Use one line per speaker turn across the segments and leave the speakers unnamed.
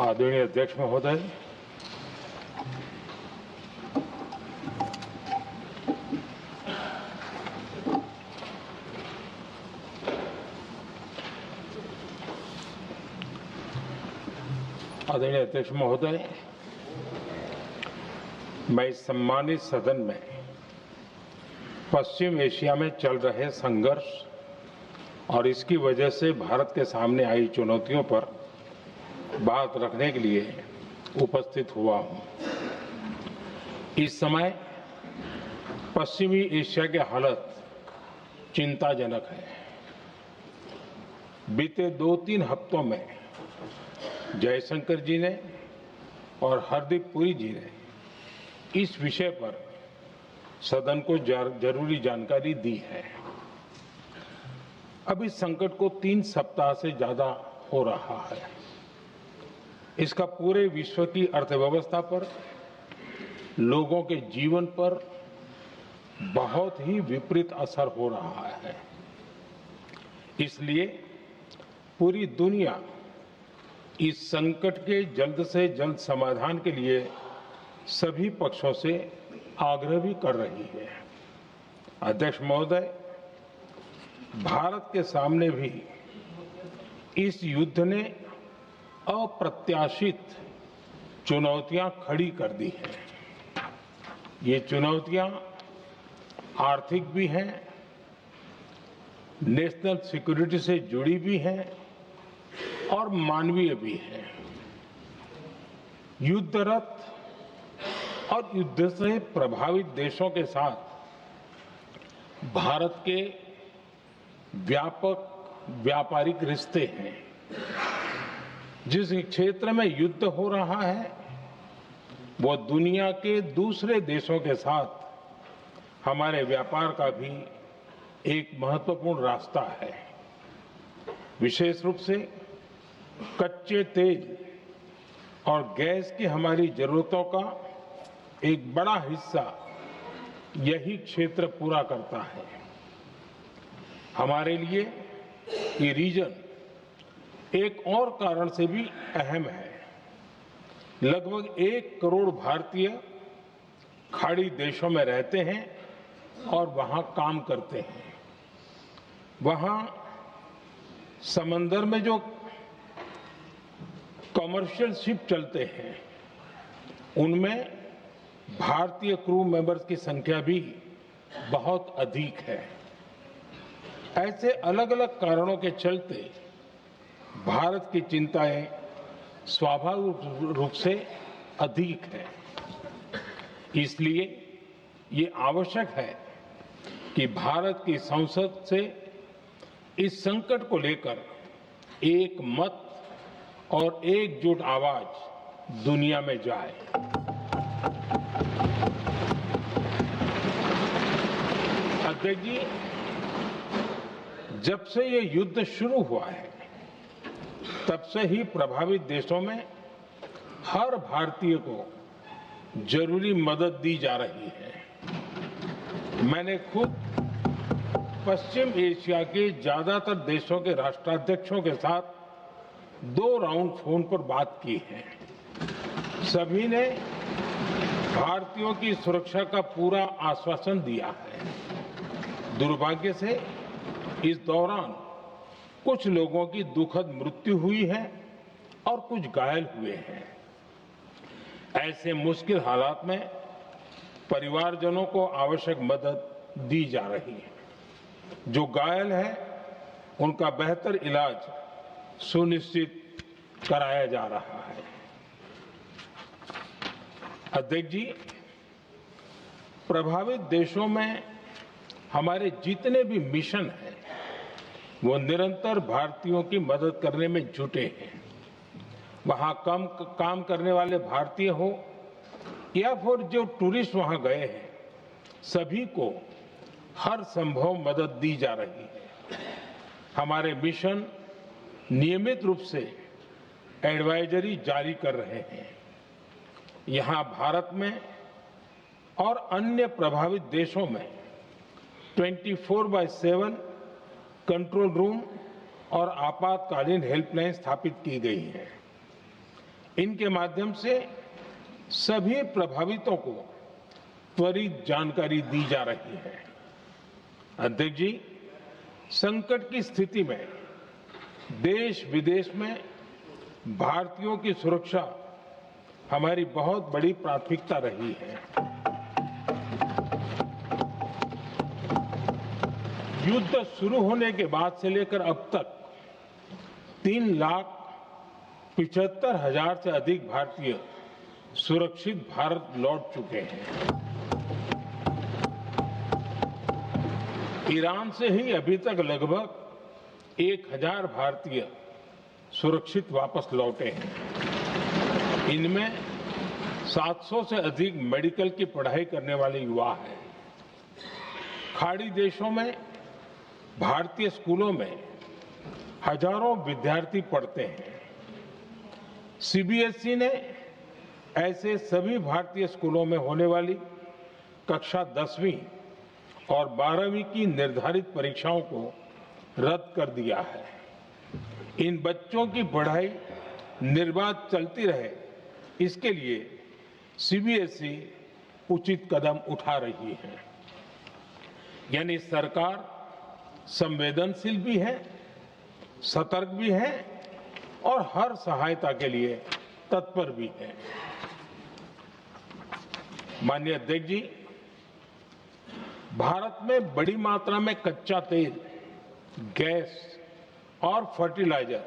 आदरणीय अध्यक्ष महोदय, मैं इस सम्मानित सदन में पश्चिम एशिया में चल रहे संघर्ष और इसकी वजह से भारत के सामने आई चुनौतियों पर बात रखने के लिए उपस्थित हुआ हूं। इस समय पश्चिमी एशिया की हालत चिंताजनक है। बीते 2-3 हफ्तों में जयशंकर जी ने और हरदीप पुरी जी ने इस विषय पर सदन को जरूरी जानकारी दी है। अब इस संकट को 3 सप्ताह से ज्यादा हो रहा है। इसका पूरे विश्व की अर्थव्यवस्था पर, लोगों के जीवन पर बहुत ही विपरीत असर हो रहा है। इसलिए पूरी दुनिया इस संकट के जल्द से जल्द समाधान के लिए सभी पक्षों से आग्रह भी कर रही है। अध्यक्ष महोदय, भारत के सामने भी इस युद्ध ने अप्रत्याशित चुनौतियां खड़ी कर दी हैं। ये चुनौतियां आर्थिक भी हैं, नेशनल सिक्योरिटी से जुड़ी भी हैं और मानवीय भी हैं। युद्धरत और युद्ध से प्रभावित देशों के साथ भारत के व्यापक व्यापारिक रिश्ते हैं। जिस क्षेत्र में युद्ध हो रहा है वो दुनिया के दूसरे देशों के साथ हमारे व्यापार का भी एक महत्वपूर्ण रास्ता है। विशेष रूप से कच्चे तेल और गैस की हमारी जरूरतों का एक बड़ा हिस्सा यही क्षेत्र पूरा करता है। हमारे लिए ये रीजन एक और कारण से भी अहम है। लगभग 1 करोड़ भारतीय खाड़ी देशों में रहते हैं और वहां काम करते हैं। वहां समंदर में जो कमर्शियल शिप चलते हैं उनमें भारतीय क्रू मेंबर्स की संख्या भी बहुत अधिक है। ऐसे अलग अलग कारणों के चलते भारत की चिंताएं स्वाभाविक रूप से अधिक है। इसलिए ये आवश्यक है कि भारत की संसद से इस संकट को लेकर एक मत और एकजुट आवाज दुनिया में जाए। अध्यक्ष जी, जब से ये युद्ध शुरू हुआ है तब से ही प्रभावित देशों में हर भारतीय को जरूरी मदद दी जा रही है। मैंने खुद पश्चिम एशिया के ज्यादातर देशों के राष्ट्राध्यक्षों के साथ 2 राउंड फोन पर बात की है। सभी ने भारतीयों की सुरक्षा का पूरा आश्वासन दिया है। दुर्भाग्य से इस दौरान कुछ लोगों की दुखद मृत्यु हुई है और कुछ घायल हुए हैं। ऐसे मुश्किल हालात में परिवारजनों को आवश्यक मदद दी जा रही है। जो घायल है उनका बेहतर इलाज सुनिश्चित कराया जा रहा है। अध्यक्ष जी, प्रभावित देशों में हमारे जितने भी मिशन हैं वो निरंतर भारतीयों की मदद करने में जुटे हैं। वहां काम करने वाले भारतीय हो या फिर जो टूरिस्ट वहां गए हैं, सभी को हर संभव मदद दी जा रही है। हमारे मिशन नियमित रूप से एडवाइजरी जारी कर रहे हैं। यहां भारत में और अन्य प्रभावित देशों में 24/7 कंट्रोल रूम और आपातकालीन हेल्पलाइन स्थापित की गई है। इनके माध्यम से सभी प्रभावितों को त्वरित जानकारी दी जा रही है। अध्यक्ष जी, संकट की स्थिति में देश विदेश में भारतीयों की सुरक्षा हमारी बहुत बड़ी प्राथमिकता रही है। युद्ध शुरू होने के बाद से लेकर अब तक 3,75,000 से अधिक भारतीय सुरक्षित भारत लौट चुके हैं। ईरान से ही अभी तक लगभग 1,000 भारतीय सुरक्षित वापस लौटे हैं। इनमें 700 से अधिक मेडिकल की पढ़ाई करने वाले युवा हैं। खाड़ी देशों में भारतीय स्कूलों में हजारों विद्यार्थी पढ़ते हैं। सीबीएसई ने ऐसे सभी भारतीय स्कूलों में होने वाली कक्षा 10वीं और 12वीं की निर्धारित परीक्षाओं को रद्द कर दिया है। इन बच्चों की पढ़ाई निर्बाध चलती रहे, इसके लिए सीबीएसई उचित कदम उठा रही है। यानी सरकार संवेदनशील भी है, सतर्क भी है और हर सहायता के लिए तत्पर भी है। माननीय अध्यक्ष जी, भारत में बड़ी मात्रा में कच्चा तेल, गैस और फर्टिलाइजर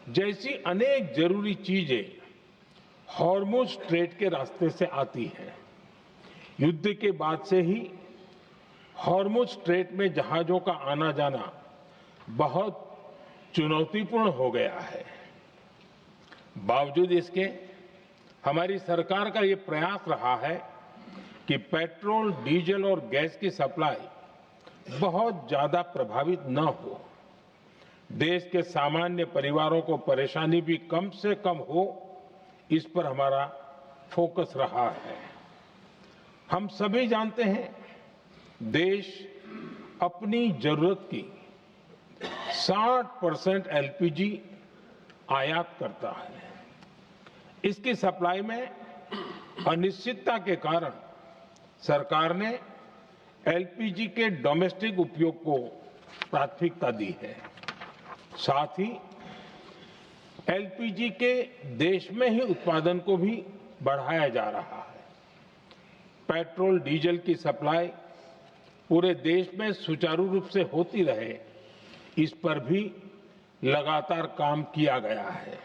जैसी अनेक जरूरी चीजें हॉर्मुज स्ट्रेट के रास्ते से आती हैं। युद्ध के बाद से ही हॉर्मुज स्ट्रेट में जहाजों का आना जाना बहुत चुनौतीपूर्ण हो गया है। बावजूद इसके हमारी सरकार का ये प्रयास रहा है कि पेट्रोल, डीजल और गैस की सप्लाई बहुत ज्यादा प्रभावित न हो। देश के सामान्य परिवारों को परेशानी भी कम से कम हो, इस पर हमारा फोकस रहा है। हम सभी जानते हैं, देश अपनी जरूरत की 60% एलपीजी आयात करता है। इसकी सप्लाई में अनिश्चितता के कारण सरकार ने एलपीजी के डोमेस्टिक उपयोग को प्राथमिकता दी है। साथ ही एलपीजी के देश में ही उत्पादन को भी बढ़ाया जा रहा है। पेट्रोल, डीजल की सप्लाई पूरे देश में सुचारू रूप से होती रहे, इस पर भी लगातार काम किया गया है।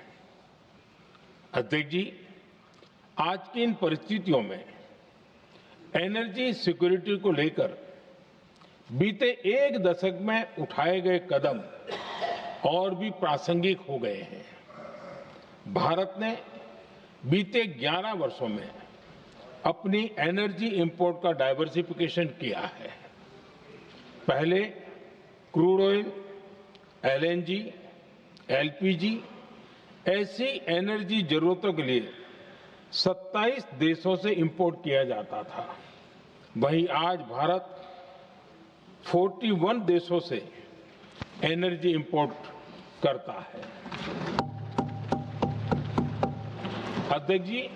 अध्यक्ष जी, आज की इन परिस्थितियों में एनर्जी सिक्योरिटी को लेकर बीते एक दशक में उठाए गए कदम और भी प्रासंगिक हो गए हैं। भारत ने बीते 11 वर्षों में अपनी एनर्जी इंपोर्ट का डाइवर्सिफिकेशन किया है। पहले क्रूड ऑयल, एलएनजी, एलपीजी ऐसी एनर्जी जरूरतों के लिए 27 देशों से इंपोर्ट किया जाता था। वहीं आज भारत 41 देशों से एनर्जी इंपोर्ट करता है। अध्यक्ष जी,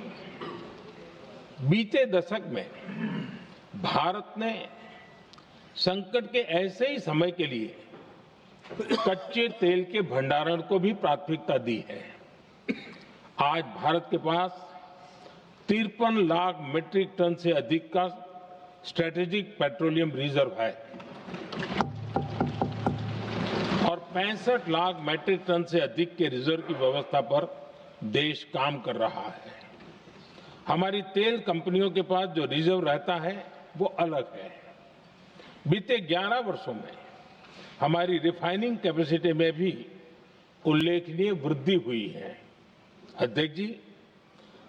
बीते दशक में भारत ने संकट के ऐसे ही समय के लिए कच्चे तेल के भंडारण को भी प्राथमिकता दी है। आज भारत के पास 53 लाख मीट्रिक टन से अधिक का स्ट्रेटेजिक पेट्रोलियम रिजर्व है और 65 लाख मीट्रिक टन से अधिक के रिजर्व की व्यवस्था पर देश काम कर रहा है। हमारी तेल कंपनियों के पास जो रिजर्व रहता है वो अलग है। बीते 11 वर्षों में हमारी रिफाइनिंग कैपेसिटी में भी उल्लेखनीय वृद्धि हुई है। अध्यक्ष जी,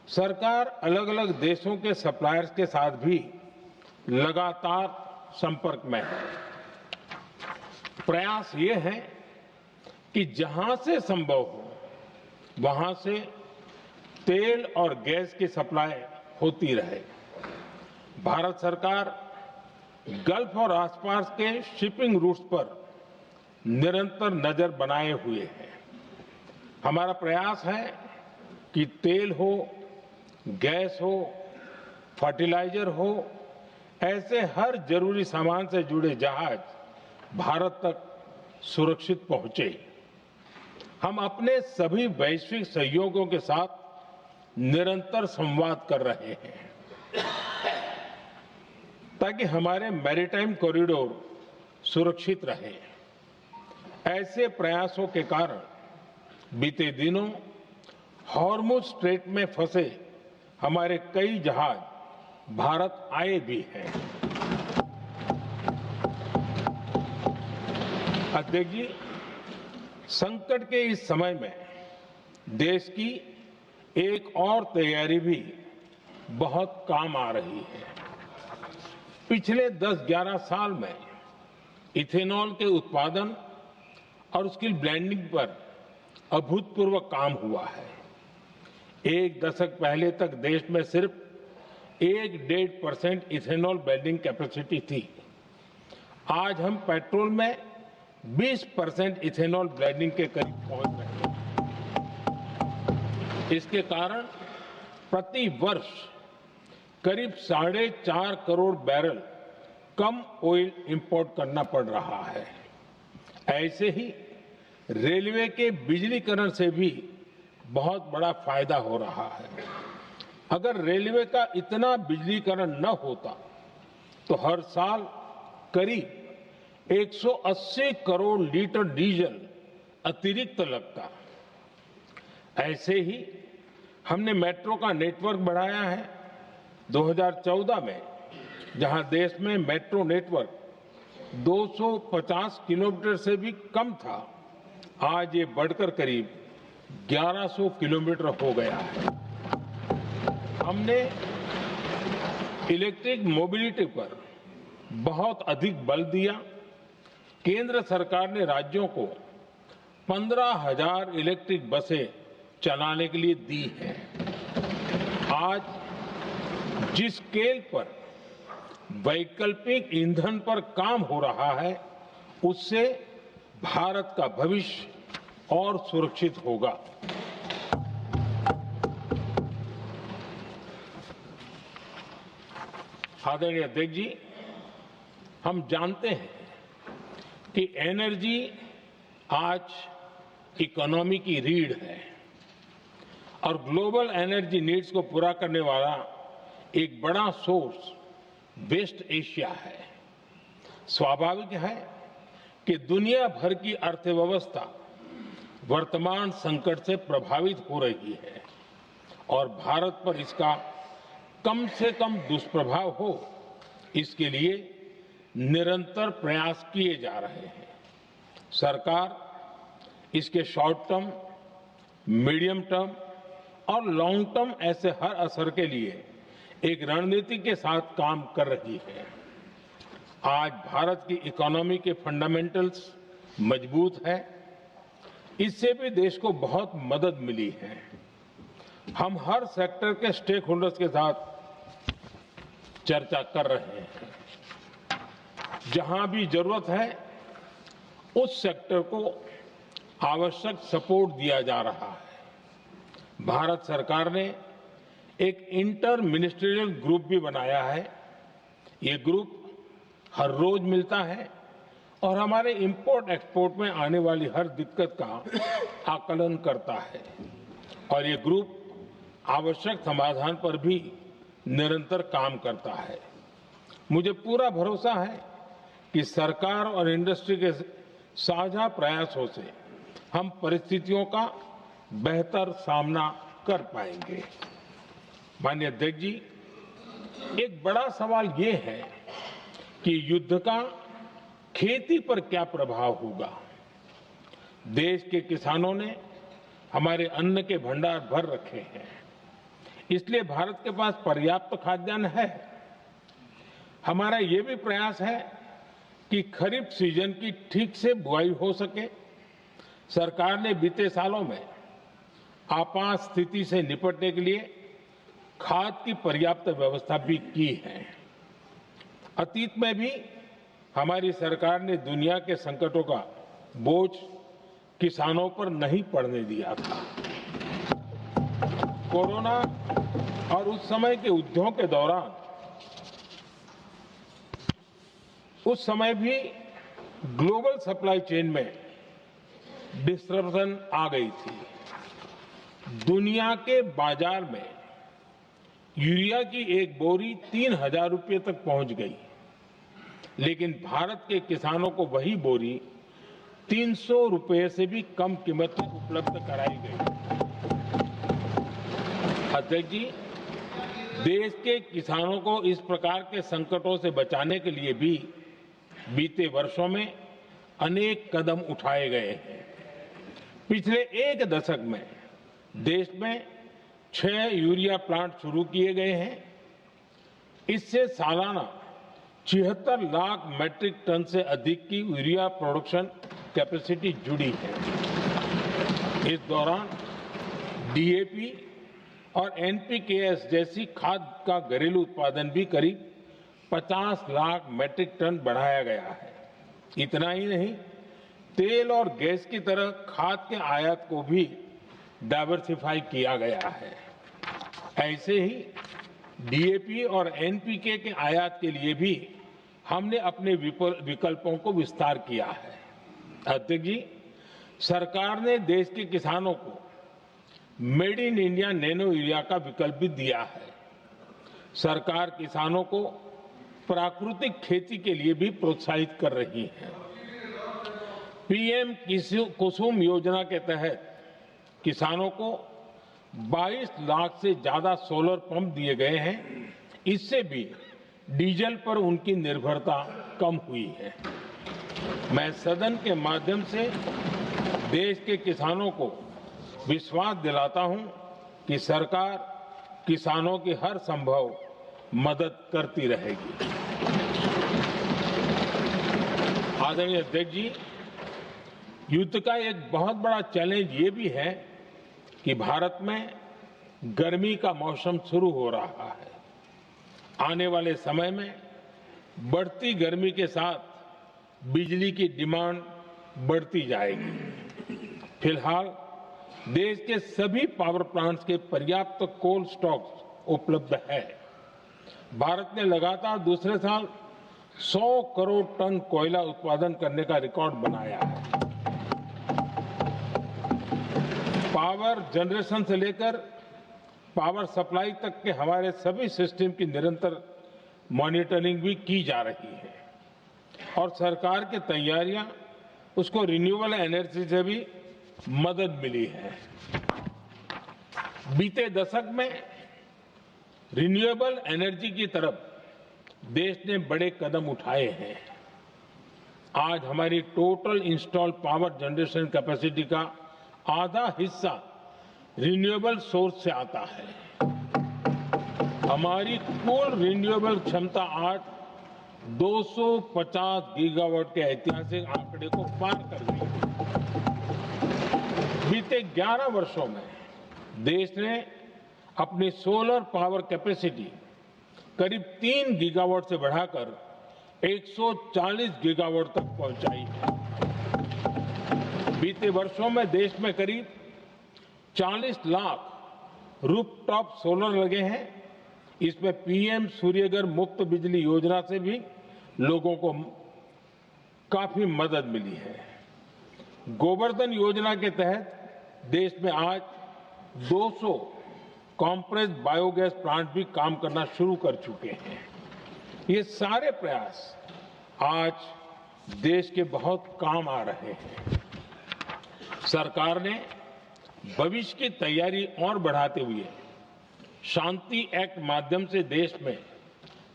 सरकार अलग अलग देशों के सप्लायर्स के साथ भी लगातार संपर्क में है। प्रयास ये है कि जहां से संभव हो वहां से तेल और गैस की सप्लाई होती रहे। भारत सरकार गल्फ और आसपास के शिपिंग रूट्स पर निरंतर नजर बनाए हुए है। हमारा प्रयास है कि कि तेल हो, गैस हो, फर्टिलाइजर हो, ऐसे हर जरूरी सामान से जुड़े जहाज भारत तक सुरक्षित पहुंचे। हम अपने सभी वैश्विक सहयोगियों के साथ निरंतर संवाद कर रहे हैं ताकि हमारे मैरीटाइम कॉरिडोर सुरक्षित रहे। ऐसे प्रयासों के कारण बीते दिनों हॉर्मुज स्ट्रेट में फंसे हमारे कई जहाज भारत आए भी हैं। अध्यक्ष जी, संकट के इस समय में देश की एक और तैयारी भी बहुत काम आ रही है। पिछले 10-11 साल में इथेनॉल के उत्पादन और उसकी ब्लेंडिंग पर अभूतपूर्व काम हुआ है। एक दशक पहले तक देश में सिर्फ 1-1.5% इथेनॉल ब्लेंडिंग कैपेसिटी थी। आज हम पेट्रोल में 20% इथेनॉल ब्लेंडिंग के करीब पहुंच रहे हैं। इसके कारण प्रति वर्ष करीब 4.5 करोड़ बैरल कम ऑयल इंपोर्ट करना पड़ रहा है। ऐसे ही रेलवे के बिजलीकरण से भी बहुत बड़ा फायदा हो रहा है। अगर रेलवे का इतना बिजलीकरण न होता तो हर साल करीब 180 करोड़ लीटर डीजल अतिरिक्त लगता। ऐसे ही हमने मेट्रो का नेटवर्क बढ़ाया है। 2014 में जहां देश में मेट्रो नेटवर्क 250 किलोमीटर से भी कम था, आज ये बढ़कर करीब 1100 किलोमीटर हो गया है। हमने इलेक्ट्रिक मोबिलिटी पर बहुत अधिक बल दिया। केंद्र सरकार ने राज्यों को 15,000 इलेक्ट्रिक बसें चलाने के लिए दी हैं। आज जिस स्केल पर वैकल्पिक ईंधन पर काम हो रहा है, उससे भारत का भविष्य और सुरक्षित होगा। आदरणीय अध्यक्ष जी, हम जानते हैं कि एनर्जी आज इकोनॉमी की रीढ़ है और ग्लोबल एनर्जी नीड्स को पूरा करने वाला एक बड़ा सोर्स वेस्ट एशिया है। स्वाभाविक है कि दुनिया भर की अर्थव्यवस्था वर्तमान संकट से प्रभावित हो रही है और भारत पर इसका कम से कम दुष्प्रभाव हो, इसके लिए निरंतर प्रयास किए जा रहे हैं। सरकार इसके शॉर्ट टर्म, मीडियम टर्म और लॉन्ग टर्म ऐसे हर असर के लिए एक रणनीति के साथ काम कर रही है। आज भारत की इकोनॉमी के फंडामेंटल्स मजबूत है। इससे भी देश को बहुत मदद मिली है। हम हर सेक्टर के स्टेक होल्डर्स के साथ चर्चा कर रहे हैं। जहां भी जरूरत है उस सेक्टर को आवश्यक सपोर्ट दिया जा रहा है। भारत सरकार ने एक इंटर मिनिस्ट्रियल ग्रुप भी बनाया है। ये ग्रुप हर रोज मिलता है और हमारे इंपोर्ट एक्सपोर्ट में आने वाली हर दिक्कत का आकलन करता है और ये ग्रुप आवश्यक समाधान पर भी निरंतर काम करता है। मुझे पूरा भरोसा है कि सरकार और इंडस्ट्री के साझा प्रयासों से हम परिस्थितियों का बेहतर सामना कर पाएंगे। माननीय अध्यक्ष जी, एक बड़ा सवाल ये है कि युद्ध का खेती पर क्या प्रभाव होगा। देश के किसानों ने हमारे अन्न के भंडार भर रखे हैं, इसलिए भारत के पास पर्याप्त खाद्यान्न है। हमारा ये भी प्रयास है कि खरीफ सीजन की ठीक से बुआई हो सके। सरकार ने बीते सालों में आपात स्थिति से निपटने के लिए खाद की पर्याप्त व्यवस्था भी की है। अतीत में भी हमारी सरकार ने दुनिया के संकटों का बोझ किसानों पर नहीं पड़ने दिया था। कोरोना और उस समय के युद्धों के दौरान उस समय भी ग्लोबल सप्लाई चेन में डिस्टरप्शन आ गई थी। दुनिया के बाजार में यूरिया की एक बोरी 3,000 रुपये तक पहुंच गई, लेकिन भारत के किसानों को वही बोरी 300 रुपये से भी कम कीमत में उपलब्ध कराई गई। अध्यक्ष जी, देश के किसानों को इस प्रकार के संकटों से बचाने के लिए भी बीते वर्षों में अनेक कदम उठाए गए हैं। पिछले एक दशक में देश में 6 यूरिया प्लांट शुरू किए गए हैं। इससे सालाना 76 लाख मैट्रिक टन से अधिक की यूरिया प्रोडक्शन कैपेसिटी जुड़ी है। इस दौरान डीएपी और एनपीकेएस जैसी खाद का घरेलू उत्पादन भी करीब 50 लाख मैट्रिक टन बढ़ाया गया है। इतना ही नहीं, तेल और गैस की तरह खाद के आयात को भी डाइवर्सिफाई किया गया है। ऐसे ही डीएपी और एनपीके के आयात के लिए भी हमने अपने विकल्पों को विस्तार किया है। अध्यक्ष जी, सरकार ने देश के किसानों को made in India nano urea का विकल्प भी दिया है। सरकार किसानों को प्राकृतिक खेती के लिए भी प्रोत्साहित कर रही है। पीएम कुसुम योजना के तहत किसानों को 22 लाख से ज्यादा सोलर पंप दिए गए हैं। इससे भी डीजल पर उनकी निर्भरता कम हुई है। मैं सदन के माध्यम से देश के किसानों को विश्वास दिलाता हूं कि सरकार किसानों की हर संभव मदद करती रहेगी। आदरणीय अध्यक्ष जी, युद्ध का एक बहुत बड़ा चैलेंज ये भी है कि भारत में गर्मी का मौसम शुरू हो रहा है। आने वाले समय में बढ़ती गर्मी के साथ बिजली की डिमांड बढ़ती जाएगी। फिलहाल देश के सभी पावर प्लांट्स के पर्याप्त कोल स्टॉक्स उपलब्ध है। भारत ने लगातार दूसरे साल 100 करोड़ टन कोयला उत्पादन करने का रिकॉर्ड बनाया है। पावर जनरेशन से लेकर पावर सप्लाई तक के हमारे सभी सिस्टम की निरंतर मॉनिटरिंग भी की जा रही है और सरकार की तैयारियां उसको रिन्यूएबल एनर्जी से भी मदद मिली है। बीते दशक में रिन्यूएबल एनर्जी की तरफ देश ने बड़े कदम उठाए हैं। आज हमारी total installed power generation capacity का आधा हिस्सा रिन्यूएबल सोर्स से आता है। हमारी कुल रिन्यूएबल क्षमता आज 250 गीगावाट के ऐतिहासिक आंकड़े को पार कर गई है। बीते 11 वर्षों में देश ने अपनी सोलर पावर कैपेसिटी करीब 3 गीगावाट से बढ़ाकर 140 गीगावाट तक पहुंचाई है। बीते वर्षों में देश में करीब 40 लाख रूफटॉप सोलर लगे हैं। इसमें पीएम सूर्यघर मुफ्त बिजली योजना से भी लोगों को काफी मदद मिली है। गोवर्धन योजना के तहत देश में आज 200 कॉम्प्रेस्ड बायोगैस प्लांट भी काम करना शुरू कर चुके हैं। ये सारे प्रयास आज देश के बहुत काम आ रहे हैं। सरकार ने भविष्य की तैयारी और बढ़ाते हुए शांति एक्ट माध्यम से देश में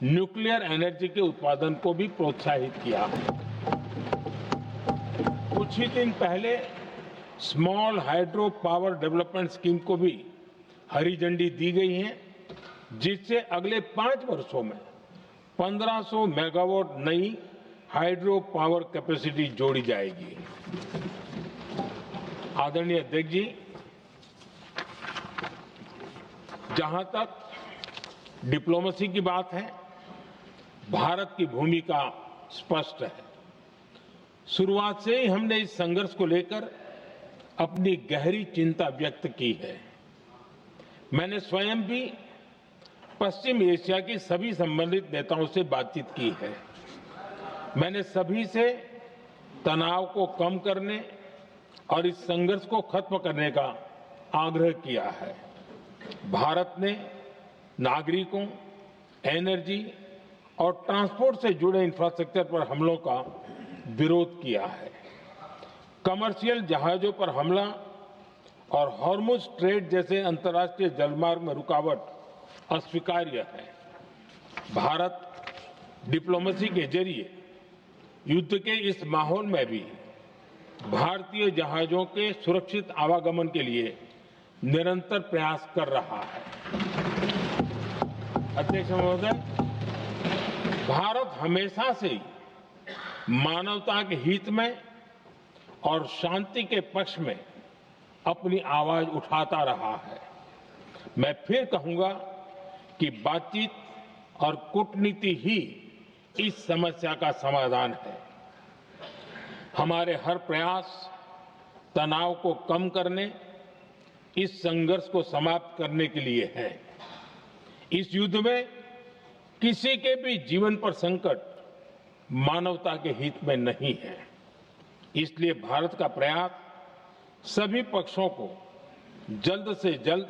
न्यूक्लियर एनर्जी के उत्पादन को भी प्रोत्साहित किया है। कुछ ही दिन पहले small hydro power development scheme को भी हरी झंडी दी गई है, जिससे अगले 5 वर्षों में 1500 मेगावाट नई हाइड्रो पावर कैपेसिटी जोड़ी जाएगी। आदरणीय अध्यक्ष जी, जहां तक डिप्लोमेसी की बात है, भारत की भूमिका स्पष्ट है। शुरुआत से ही हमने इस संघर्ष को लेकर अपनी गहरी चिंता व्यक्त की है। मैंने स्वयं भी पश्चिम एशिया की सभी संबंधित नेताओं से बातचीत की है। मैंने सभी से तनाव को कम करने और इस संघर्ष को खत्म करने का आग्रह किया है। भारत ने नागरिकों, एनर्जी और ट्रांसपोर्ट से जुड़े इंफ्रास्ट्रक्चर पर हमलों का विरोध किया है। कमर्शियल जहाजों पर हमला और हॉर्मुज स्ट्रेट जैसे अंतर्राष्ट्रीय जलमार्ग में रुकावट अस्वीकार्य है। भारत डिप्लोमेसी के जरिए युद्ध के इस माहौल में भी भारतीय जहाजों के सुरक्षित आवागमन के लिए निरंतर प्रयास कर रहा है। अध्यक्ष महोदय, भारत हमेशा से ही मानवता के हित में और शांति के पक्ष में अपनी आवाज उठाता रहा है। मैं फिर कहूंगा कि बातचीत और कूटनीति ही इस समस्या का समाधान है। हमारे हर प्रयास तनाव को कम करने, इस संघर्ष को समाप्त करने के लिए है। इस युद्ध में किसी के भी जीवन पर संकट मानवता के हित में नहीं है। इसलिए भारत का प्रयास सभी पक्षों को जल्द से जल्द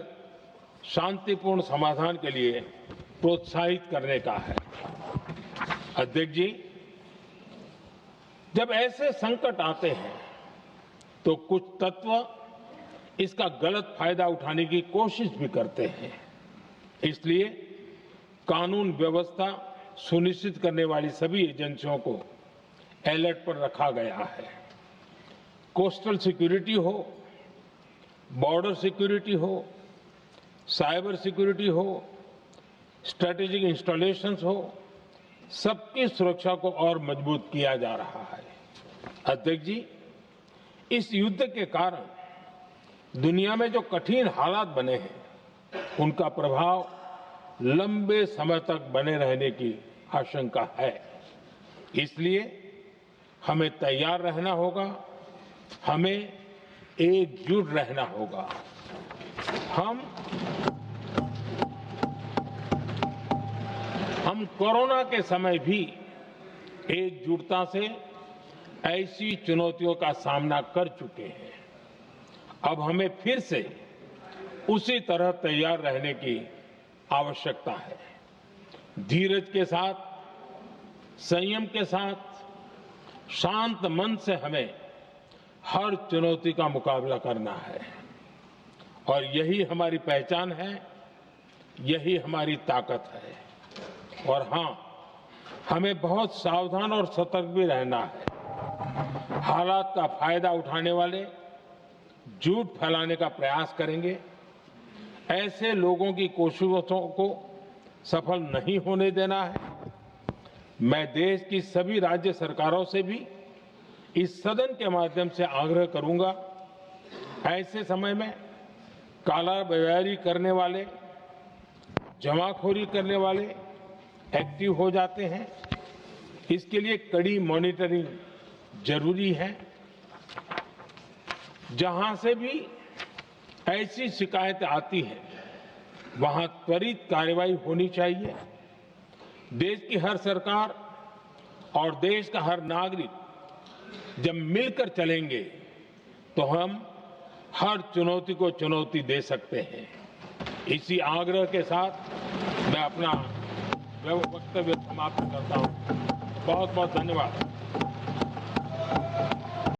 शांतिपूर्ण समाधान के लिए प्रोत्साहित करने का है। अध्यक्ष जी, जब ऐसे संकट आते हैं तो कुछ तत्व इसका गलत फायदा उठाने की कोशिश भी करते हैं। इसलिए कानून व्यवस्था सुनिश्चित करने वाली सभी एजेंसियों को अलर्ट पर रखा गया है। कोस्टल सिक्योरिटी हो, बॉर्डर सिक्योरिटी हो, साइबर सिक्योरिटी हो, स्ट्रेटेजिक इंस्टॉलेशंस हो, सबकी सुरक्षा को और मजबूत किया जा रहा है। अध्यक्ष जी, इस युद्ध के कारण दुनिया में जो कठिन हालात बने हैं, उनका प्रभाव लंबे समय तक बने रहने की आशंका है। इसलिए हमें तैयार रहना होगा, हमें एकजुट रहना होगा। हम कोरोना के समय भी एकजुटता से ऐसी चुनौतियों का सामना कर चुके हैं। अब हमें फिर से उसी तरह तैयार रहने की आवश्यकता है। धीरज के साथ, संयम के साथ, शांत मन से हमें हर चुनौती का मुकाबला करना है और यही हमारी पहचान है, यही हमारी ताकत है। और हां, हमें बहुत सावधान और सतर्क भी रहना है। हालात का फायदा उठाने वाले झूठ फैलाने का प्रयास करेंगे, ऐसे लोगों की कोशिशों को सफल नहीं होने देना है। मैं देश की सभी राज्य सरकारों से भी इस सदन के माध्यम से आग्रह करूंगा, ऐसे समय में कालाबाजारी करने वाले, जमाखोरी करने वाले एक्टिव हो जाते हैं। इसके लिए कड़ी मॉनिटरिंग जरूरी है। जहां से भी ऐसी शिकायतें आती हैं, वहां त्वरित कार्रवाई होनी चाहिए। देश की हर सरकार और देश का हर नागरिक जब मिलकर चलेंगे तो हम हर चुनौती को चुनौती दे सकते हैं। इसी आग्रह के साथ मैं अपना वक्तव्य समाप्त करता हूं। बहुत बहुत धन्यवाद।